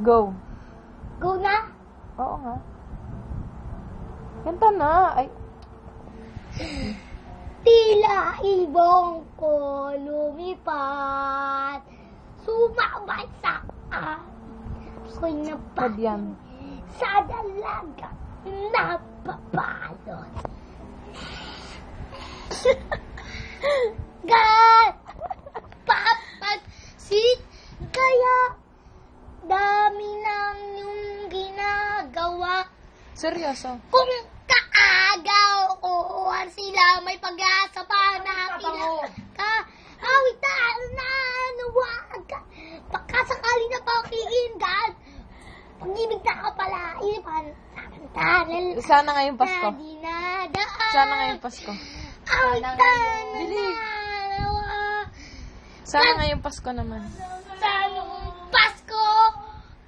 Go. Go na? Oo nga. Kanta na. Ay. Tila ibong ko lumipad, sumabay sa ako'y Padyan. sa dalaga napabalot. Papansin kaya dami ng yung ginagawa. Seryoso. Kung kaagaw o sila may pag-asa pa na kawitan na nuwag pagkasakali na pakikinggan pag-ibig na kapalaipan samantaral Sana ngayong Pasko. na dinadaan Sana ngayong Pasko. kawitan Bilig. na Sana ngayong Pasko naman. sa noong Pasko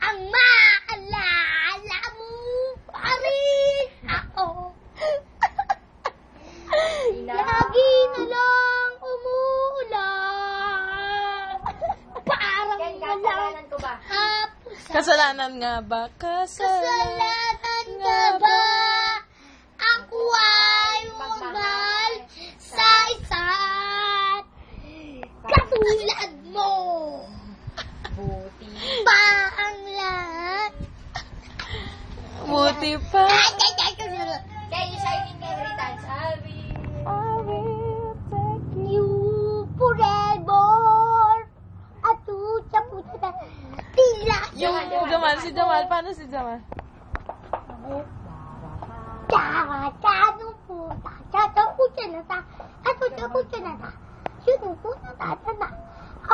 ang maalala mo pa rin ako. Lagi na lang umuulan. Parang walang hapos. Kasalanan nga ba? Kasalanan nga ba? Ako ay magmahal sa isa't katulad mo. Buti pa ang lahat. Buti pa. Can you say it every time? Sabi. I will take You forever. At sa puta. Tila. Jamal, si Jamal. Paano si Jamal? Tsaka puta. Tsaka puta na ta. Ato sa puta na ta. Sino puta na ta na.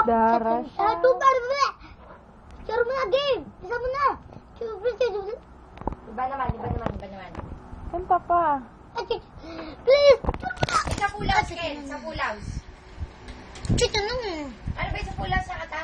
Dara siya. Ato barbe. Sure mo na game. Isa mo na. Iba naman. Kanta pa. Please. Sa pulaws, Ken. Sa pulaws. Chito nung. Ano ba yung sa pulaws na kata?